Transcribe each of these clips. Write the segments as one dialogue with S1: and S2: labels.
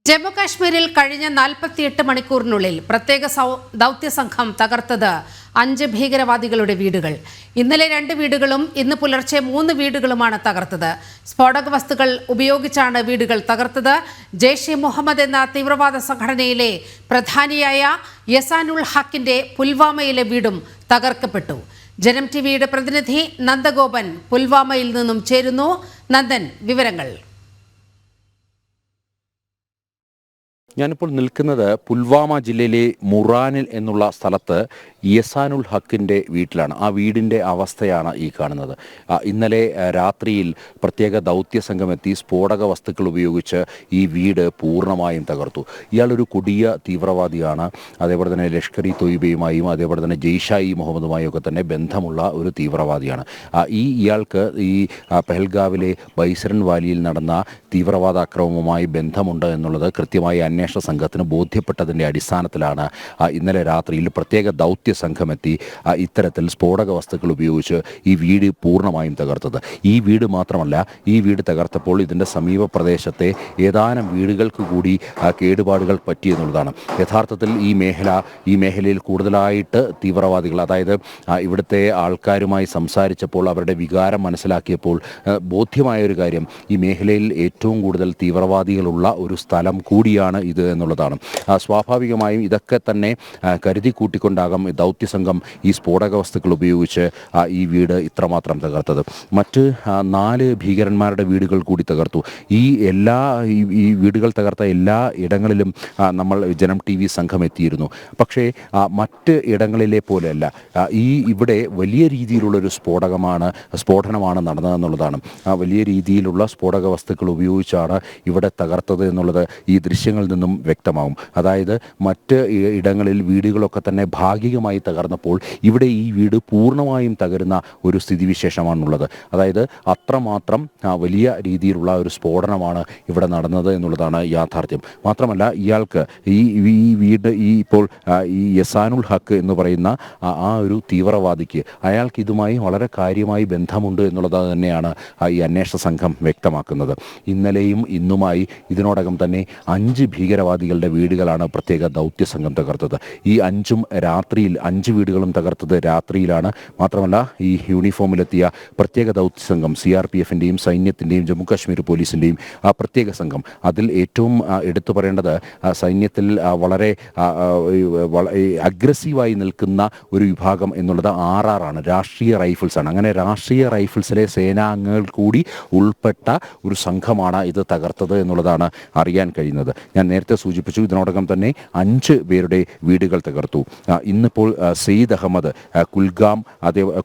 S1: ജമ്മുകാശ്മീരിൽ കഴിഞ്ഞ 48 മണിക്കൂറിനുള്ളിൽ പ്രത്യേക ദൗത്യസംഘം തകർത്തത് 5 ഭീകരവാദികളുടെ വീടുകൾ. ഇന്നലെ 2 വീടുകളും ഇന്ന് പുലർച്ചെ 3 വീടുകളുമാണ് തകർത്തത്. സ്ഫോടക വസ്തുക്കൾ ഉപയോഗിച്ചാണ് വീടുകൾ തകർത്തത്. ജെയ്ഷെ മുഹമ്മദ് എന്ന തീവ്രവാദ സംഘടനയിലെ പ്രധാനിയായ യസാനുൽ ഹക്കിന്റെ പുൽവാമയിലെ വീടും തകർക്കപ്പെട്ടു. ജനം ടിവിയുടെ പ്രതിനിധി നന്ദഗോപൻ പുൽവാമയിൽ നിന്നും ചേരുന്നു. നന്ദൻ, വിവരങ്ങൾ.
S2: ഞാനിപ്പോൾ നിൽക്കുന്നത് പുൽവാമ ജില്ലയിലെ മുറാനിൽ എന്നുള്ള സ്ഥലത്ത് യസാനുൽ ഹക്കിൻ്റെ വീട്ടിലാണ്. ആ വീടിൻ്റെ അവസ്ഥയാണ് ഈ കാണുന്നത്. ഇന്നലെ രാത്രിയിൽ പ്രത്യേക ദൗത്യസംഘം എത്തി സ്ഫോടക വസ്തുക്കൾ ഉപയോഗിച്ച് ഈ വീട് പൂർണ്ണമായും തകർത്തു. ഇയാളൊരു കൊടിയ തീവ്രവാദിയാണ്. അതേപോലെ തന്നെ ലഷ്കർ ഇ തൊയ്ബയുമായും അതേപോലെ തന്നെ ജെയ്ഷെ മുഹമ്മദുമായും ഒക്കെ തന്നെ ബന്ധമുള്ള ഒരു തീവ്രവാദിയാണ്. ഇയാൾക്ക് ഈ പെഹൽഗാവിലെ ബൈസരൻ വാലിയിൽ നടന്ന തീവ്രവാദ ആക്രമണവുമായി ബന്ധമുണ്ട് എന്നുള്ളത് കൃത്യമായി അന്വേഷണ സംഘത്തിന് ബോധ്യപ്പെട്ടതിൻ്റെ അടിസ്ഥാനത്തിലാണ് ഇന്നലെ രാത്രിയിൽ പ്രത്യേക ദൗത്യസംഘമെത്തി ഇത്തരത്തിൽ സ്ഫോടക വസ്തുക്കൾ ഉപയോഗിച്ച് ഈ വീട് പൂർണ്ണമായും തകർത്തത്. ഈ വീട് മാത്രമല്ല, ഈ വീട് തകർത്തപ്പോൾ ഇതിൻ്റെ സമീപ പ്രദേശത്തെ ഏതാനും വീടുകൾക്ക് കൂടി കേടുപാടുകൾ പറ്റിയെന്നുള്ളതാണ്. യഥാർത്ഥത്തിൽ ഈ മേഖലയിൽ കൂടുതലായിട്ട് തീവ്രവാദികൾ, അതായത് ഇവിടുത്തെ ആൾക്കാരുമായി സംസാരിച്ചപ്പോൾ അവരുടെ വികാരം മനസ്സിലാക്കിയപ്പോൾ ബോധ്യമായൊരു കാര്യം, ഈ മേഖലയിൽ ഏറ്റവും കൂടുതൽ തീവ്രവാദികളുള്ള ഒരു സ്ഥലം കൂടിയാണ് ഇത് എന്നുള്ളതാണ്. സ്വാഭാവികമായും ഇതൊക്കെ തന്നെ കരുതി കൂട്ടിക്കൊണ്ടാകും ദൗത്യസംഘം ഈ സ്ഫോടക വസ്തുക്കൾ ഉപയോഗിച്ച് ഈ വീട് ഇത്രമാത്രം തകർത്തത്. മറ്റ് 4 ഭീകരന്മാരുടെ വീടുകൾ കൂടി തകർത്തു. ഈ വീടുകൾ തകർത്ത എല്ലാ ഇടങ്ങളിലും നമ്മൾ ജനം ടി വി സംഘം എത്തിയിരുന്നു. പക്ഷേ മറ്റ് ഇടങ്ങളിലെ പോലെയല്ല, ഇവിടെ വലിയ രീതിയിലുള്ളൊരു സ്ഫോടനമാണ് നടന്നതെന്നുള്ളതാണ്. വലിയ രീതിയിലുള്ള സ്ഫോടക വസ്തുക്കൾ ഉപയോഗിച്ചാണ് ഇവിടെ തകർത്തത് എന്നുള്ളത് ഈ ദൃശ്യങ്ങളിൽ നിന്നും വ്യക്തമാകും. അതായത് മറ്റ് ഇടങ്ങളിൽ വീടുകളൊക്കെ തന്നെ ഭാഗികമായി തകർന്നപ്പോൾ ഇവിടെ ഈ വീട് പൂർണ്ണമായും തകരുന്ന ഒരു സ്ഥിതിവിശേഷമാണുള്ളത്. അതായത് അത്രമാത്രം വലിയ രീതിയിലുള്ള ഒരു സ്ഫോടനമാണ് ഇവിടെ നടന്നത് എന്നുള്ളതാണ് യാഥാർത്ഥ്യം. മാത്രമല്ല, ഇയാൾക്ക് ഈ വീട് ഇപ്പോൾ ഈ യസാനുൽ ഹക്ക് എന്ന് പറയുന്ന ആ ഒരു തീവ്രവാദിക്ക് അയാൾക്ക് ഇതുമായി വളരെ കാര്യമായി ബന്ധമുണ്ട് എന്നുള്ളത് തന്നെയാണ് ഈ അന്വേഷണ സംഘം വ്യക്തമാക്കുന്നത്. ഇന്നലെയും ഇന്നുമായി ഇതിനോടകം തന്നെ 5 ഭീകരവാദികളുടെ വീടുകളാണ് പ്രത്യേക ദൗത്യസംഘം തകർത്തത്. ഈ 5 വീടുകളും തകർത്തത് രാത്രിയിലാണ്. മാത്രമല്ല, ഈ യൂണിഫോമിലെത്തിയ പ്രത്യേക ദൗത്യസംഘം CRPFൻ്റെയും സൈന്യത്തിൻ്റെയും ജമ്മുകാശ്മീർ പോലീസിൻ്റെയും ആ പ്രത്യേക സംഘം, അതിൽ ഏറ്റവും എടുത്തു പറയേണ്ടത് സൈന്യത്തിൽ വളരെ അഗ്രസീവായി നിൽക്കുന്ന ഒരു വിഭാഗം എന്നുള്ളത് RR ആണ്, രാഷ്ട്രീയ റൈഫിൾസാണ്. അങ്ങനെ രാഷ്ട്രീയ റൈഫിൾസിലെ സേനാംഗങ്ങൾ കൂടി ഉൾപ്പെട്ട ഒരു സംഘമാണ് ഇത് തകർത്തത് എന്നുള്ളതാണ് അറിയാൻ കഴിയുന്നത്. ഞാൻ നേരത്തെ സൂചിപ്പിച്ചു, ഇതിനോടകം തന്നെ 5 പേരുടെ വീടുകൾ തകർത്തു. ഇന്നിപ്പോൾ സെയ്ദ് അഹമ്മദ്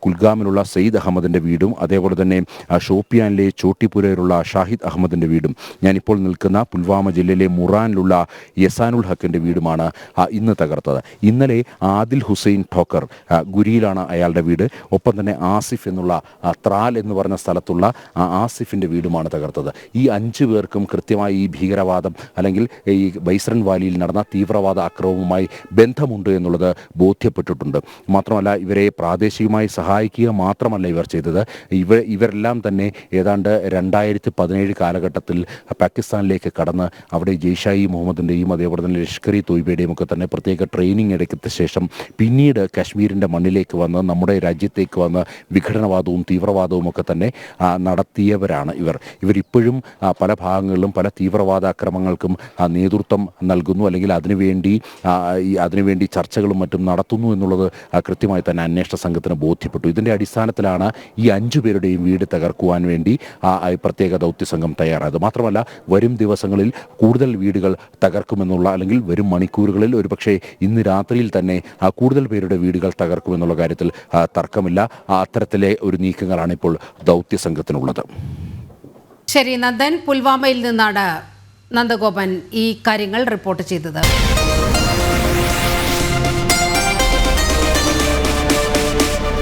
S2: കുൽഗാമിലുള്ള സെയ്ദ് അഹമ്മദിൻ്റെ വീടും അതേപോലെ തന്നെ ഷോപ്പിയാനിലെ ചോട്ടിപ്പുരയിലുള്ള ഷാഹിദ് അഹമ്മദിൻ്റെ വീടും ഞാനിപ്പോൾ നിൽക്കുന്ന പുൽവാമ ജില്ലയിലെ മുറാനിലുള്ള യസാനുൽ ഹക്കിൻ്റെ വീടുമാണ് ഇന്ന് തകർത്തത്. ഇന്നലെ ആദിൽ ഹുസൈൻ ഠോക്കർ ഗുരിയിലാണ് അയാളുടെ വീട്. ഒപ്പം തന്നെ ആസിഫ് എന്നുള്ള ത്രാൽ എന്ന് പറഞ്ഞ സ്ഥലത്തുള്ള ആസിഫിൻ്റെ വീടുമാണ് തകർത്തത്. ഈ 5 പേർക്കും കൃത്യമായി ഈ ഭീകരവാദം അല്ലെങ്കിൽ ഈ ബൈസരൻ വാലിയിൽ നടന്ന തീവ്രവാദ ആക്രമണവുമായി ബന്ധമുണ്ട് എന്നുള്ളത് ബോധ്യപ്പെട്ടിട്ടുണ്ട്. മാത്രമല്ല, ഇവരെ പ്രാദേശികമായി സഹായിക്കുക മാത്രമല്ല ഇവർ ചെയ്തത്, ഇവരെല്ലാം തന്നെ ഏതാണ്ട് 2017 കാലഘട്ടത്തിൽ പാകിസ്ഥാനിലേക്ക് കടന്ന് അവിടെ ജെയ്ഷെ മുഹമ്മദിൻ്റെയും അതേപോലെ തന്നെ ലഷ്കർ ഇ തൊയ്ബയുടെയും ഒക്കെ തന്നെ പ്രത്യേക ട്രെയിനിങ് എടുത്ത ശേഷം പിന്നീട് കാശ്മീരിൻ്റെ മണ്ണിലേക്ക് വന്ന് നമ്മുടെ രാജ്യത്തേക്ക് വന്ന് വിഘടനവാദവും തീവ്രവാദവും ഒക്കെ തന്നെ നടത്തിയവരാണ് ഇവരിപ്പോഴും പല ഭാഗങ്ങളിലും പല തീവ്രവാദ ആക്രമണങ്ങൾക്കും നേതൃത്വം നൽകുന്നു, അല്ലെങ്കിൽ അതിനുവേണ്ടി ചർച്ചകളും മറ്റും നടത്തുന്നു എന്നുള്ളത് കൃത്യമായി തന്നെ അന്വേഷണ സംഘത്തിന് ബോധ്യപ്പെട്ടു. ഇതിൻ്റെ അടിസ്ഥാനത്തിലാണ് ഈ 5 പേരുടെയും വീട് തകർക്കുവാൻ വേണ്ടി പ്രത്യേക ദൗത്യസംഘം തയ്യാറായത്. മാത്രമല്ല, വരും ദിവസങ്ങളിൽ കൂടുതൽ വീടുകൾ തകർക്കുമെന്നുള്ള, അല്ലെങ്കിൽ വരും മണിക്കൂറുകളിൽ ഒരുപക്ഷെ ഇന്ന് രാത്രിയിൽ തന്നെ കൂടുതൽ പേരുടെ വീടുകൾ തകർക്കുമെന്നുള്ള കാര്യത്തിൽ തർക്കമില്ല. അത്തരത്തിലെ ഒരു നീക്കങ്ങളാണ് ഇപ്പോൾ ദൗത്യസംഘത്തിനുള്ളത്.
S1: ശരി നന്ദൻ, പുൽവാമയിൽ നിന്നാണ് നന്ദഗോപൻ ഈ കാര്യങ്ങൾ റിപ്പോർട്ട് ചെയ്തത്.